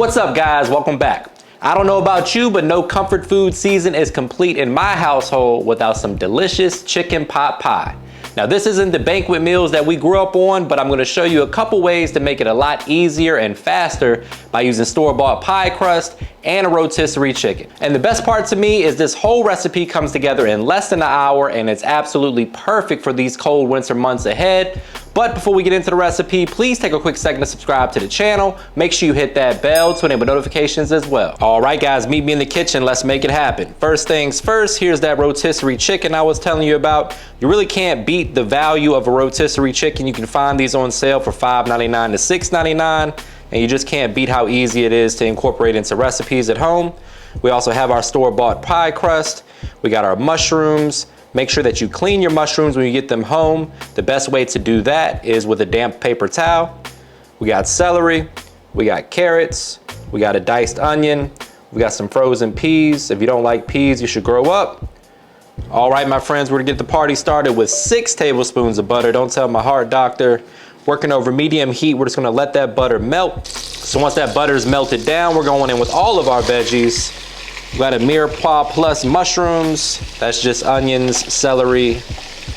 What's up, guys? Welcome back. I don't know about you, but no comfort food season is complete in my household without some delicious chicken pot pie. Now, this isn't the banquet meals that we grew up on, but I'm going to show you a couple ways to make it a lot easier and faster by using store-bought pie crust and a rotisserie chicken. And the best part to me is this whole recipe comes together in less than an hour, and it's absolutely perfect for these cold winter months ahead. But before we get into the recipe, please take a quick second to subscribe to the channel. Make sure you hit that bell to enable notifications as well. All right, guys, meet me in the kitchen. Let's make it happen. First things first, here's that rotisserie chicken I was telling you about. You really can't beat the value of a rotisserie chicken. You can find these on sale for $5.99 to $6.99, and you just can't beat how easy it is to incorporate into recipes at home. We also have our store-bought pie crust. We got our mushrooms. Make sure that you clean your mushrooms when you get them home. The best way to do that is with a damp paper towel. We got celery, we got carrots, we got a diced onion, we got some frozen peas. If you don't like peas, you should grow up. All right, my friends, we're gonna get the party started with 6 tablespoons of butter. Don't tell my heart doctor. Working over medium heat, we're just gonna let that butter melt. So once that butter is melted down, we're going in with all of our veggies. We got a mirepoix plus mushrooms. That's just onions, celery,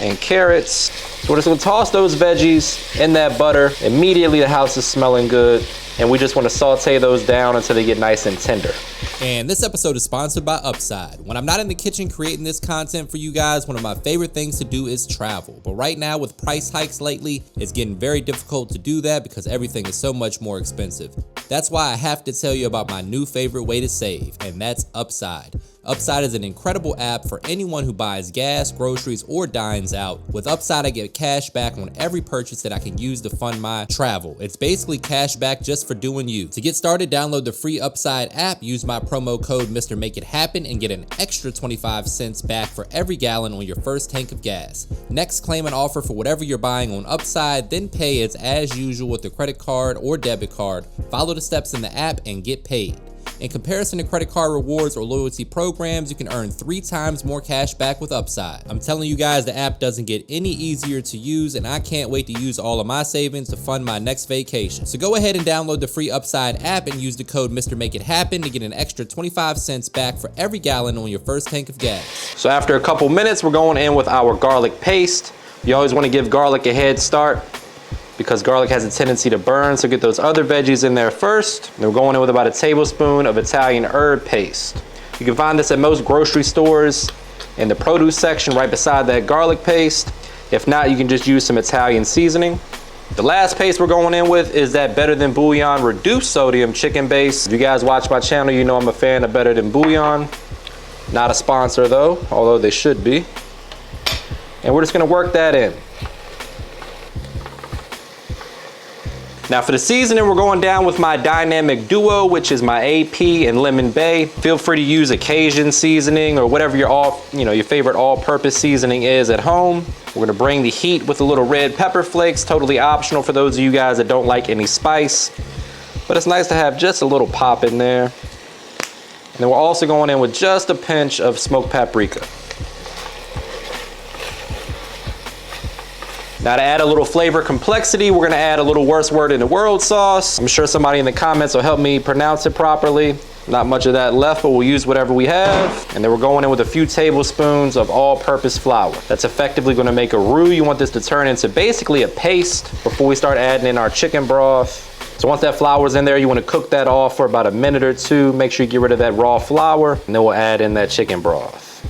and carrots. So we're just gonna toss those veggies in that butter. Immediately the house is smelling good. And we just wanna saute those down until they get nice and tender. And this episode is sponsored by Upside. When I'm not in the kitchen creating this content for you guys, one of my favorite things to do is travel. But right now with price hikes lately, it's getting very difficult to do that because everything is so much more expensive. That's why I have to tell you about my new favorite way to save, and that's Upside. Upside is an incredible app for anyone who buys gas, groceries, or dines out. With Upside, I get cash back on every purchase that I can use to fund my travel. It's basically cash back just for doing you. To get started, download the free Upside app, use my promo code Mr. Make It Happen, and get an extra 25 cents back for every gallon on your first tank of gas. Next, claim an offer for whatever you're buying on Upside, then pay as usual with a credit card or debit card. Follow the steps in the app and get paid. In comparison to credit card rewards or loyalty programs, you can earn 3 times more cash back with Upside. I'm telling you guys, the app doesn't get any easier to use, and I can't wait to use all of my savings to fund my next vacation. So go ahead and download the free Upside app and use the code Mr. Make It Happen to get an extra 25 cents back for every gallon on your first tank of gas. So after a couple minutes, we're going in with our garlic paste. You always want to give garlic a head start because garlic has a tendency to burn, so get those other veggies in there first. And we're going in with about a tablespoon of Italian herb paste. You can find this at most grocery stores in the produce section right beside that garlic paste. If not, you can just use some Italian seasoning. The last paste we're going in with is that Better Than Bouillon reduced sodium chicken base. If you guys watch my channel, you know I'm a fan of Better Than Bouillon. Not a sponsor though, although they should be. And we're just gonna work that in. Now for the seasoning, we're going down with my dynamic duo, which is my AP and Lemon Bae. Feel free to use a Cajun seasoning or whatever your favorite all-purpose seasoning is at home. We're gonna bring the heat with a little red pepper flakes, totally optional for those of you guys that don't like any spice. But it's nice to have just a little pop in there. And then we're also going in with just a pinch of smoked paprika. Now to add a little flavor complexity, we're gonna add a little worst word in the world sauce. I'm sure somebody in the comments will help me pronounce it properly. Not much of that left, but we'll use whatever we have. And then we're going in with a few tablespoons of all-purpose flour. That's effectively gonna make a roux. You want this to turn into basically a paste before we start adding in our chicken broth. So once that flour's in there, you wanna cook that off for about a minute or two. Make sure you get rid of that raw flour, and then we'll add in that chicken broth.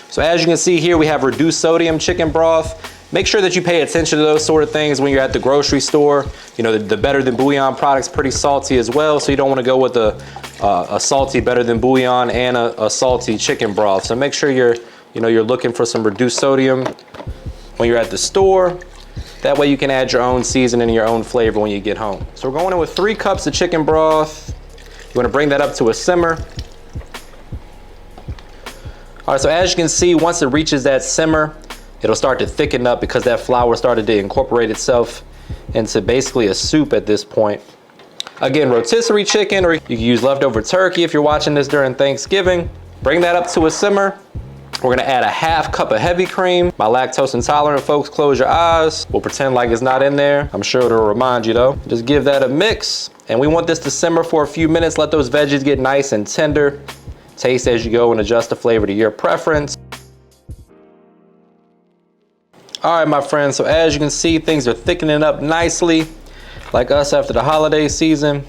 So as you can see here, we have reduced sodium chicken broth. Make sure that you pay attention to those sort of things when you're at the grocery store. You know, the Better Than Bouillon product's pretty salty as well, so you don't want to go with a salty Better Than Bouillon and a salty chicken broth. So make sure you're looking for some reduced sodium when you're at the store. That way you can add your own seasoning and your own flavor when you get home. So we're going in with 3 cups of chicken broth. You want to bring that up to a simmer. All right, so as you can see, once it reaches that simmer, it'll start to thicken up because that flour started to incorporate itself into basically a soup at this point. Again, rotisserie chicken, or you can use leftover turkey if you're watching this during Thanksgiving. Bring that up to a simmer. We're gonna add a ½ cup of heavy cream. My lactose intolerant folks, close your eyes. We'll pretend like it's not in there. I'm sure it'll remind you though. Just give that a mix. And we want this to simmer for a few minutes. Let those veggies get nice and tender. Taste as you go and adjust the flavor to your preference. All right, my friends, so as you can see, things are thickening up nicely, like us after the holiday season.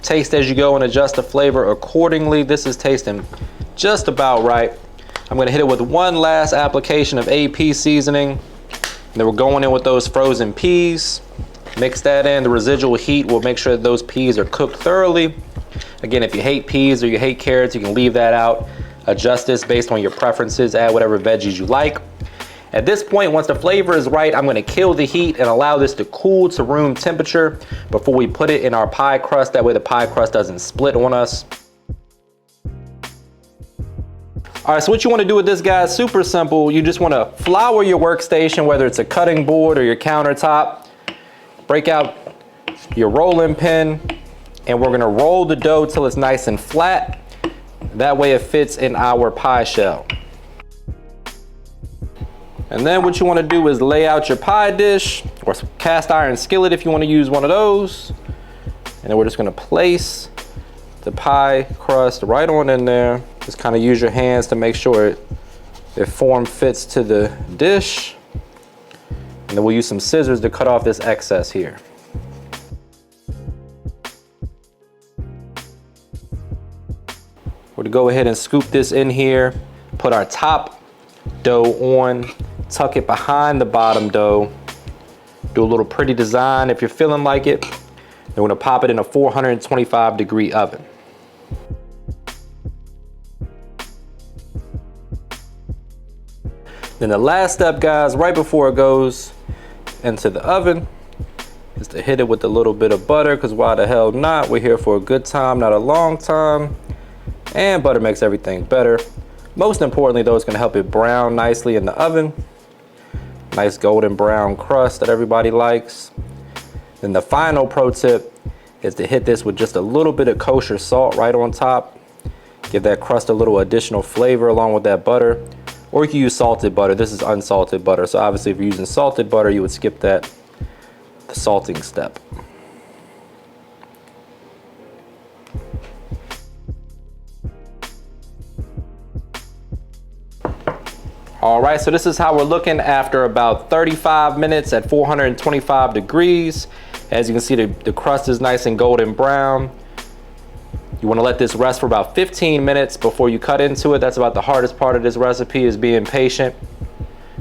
Taste as you go and adjust the flavor accordingly. This is tasting just about right. I'm gonna hit it with one last application of AP seasoning. And then we're going in with those frozen peas. Mix that in. The residual heat will make sure that those peas are cooked thoroughly. Again, if you hate peas or you hate carrots, you can leave that out. Adjust this based on your preferences. Add whatever veggies you like. At this point, once the flavor is right, I'm gonna kill the heat and allow this to cool to room temperature before we put it in our pie crust. That way the pie crust doesn't split on us. All right, so what you wanna do with this, guys, super simple. You just wanna flour your workstation, whether it's a cutting board or your countertop. Break out your rolling pin, and we're gonna roll the dough till it's nice and flat. That way it fits in our pie shell. And then what you wanna do is lay out your pie dish or cast iron skillet if you wanna use one of those. And then we're just gonna place the pie crust right on in there. Just kind of use your hands to make sure it form fits to the dish. And then we'll use some scissors to cut off this excess here. We're gonna go ahead and scoop this in here, put our top dough on, tuck it behind the bottom dough, do a little pretty design if you're feeling like it. Then we're gonna pop it in a 425-degree oven. Then the last step, guys, right before it goes into the oven, is to hit it with a little bit of butter, because why the hell not? We're here for a good time, not a long time. And butter makes everything better. Most importantly though, it's gonna help it brown nicely in the oven. Nice golden brown crust that everybody likes. Then the final pro tip is to hit this with just a little bit of kosher salt right on top. Give that crust a little additional flavor along with that butter. Or you can use salted butter. This is unsalted butter. So obviously if you're using salted butter, you would skip the salting step. All right, so this is how we're looking after about 35 minutes at 425 degrees. As you can see, the crust is nice and golden brown. You wanna let this rest for about 15 minutes before you cut into it. That's about the hardest part of this recipe, is being patient,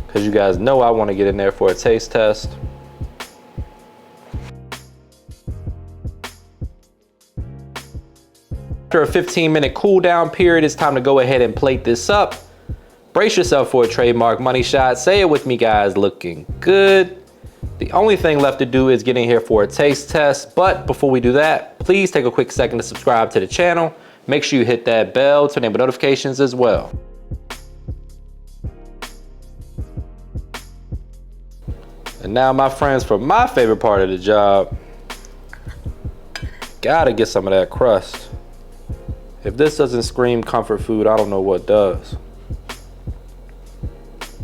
because you guys know I wanna get in there for a taste test. After a 15-minute cool down period, it's time to go ahead and plate this up. Brace yourself for a trademark money shot. Say it with me, guys. Looking good. The only thing left to do is get in here for a taste test. But before we do that, please take a quick second to subscribe to the channel. Make sure you hit that bell to enable notifications as well. And now, my friends, for my favorite part of the job, gotta get some of that crust. If this doesn't scream comfort food, I don't know what does.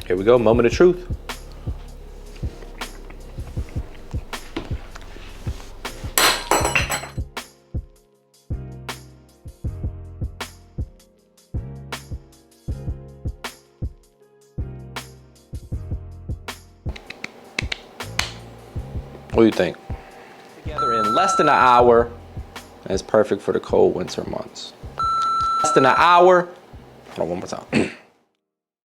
Here we go, moment of truth. What do you think? Together in less than an hour, and it's perfect for the cold winter months. Less than an hour. Hold on, one more time.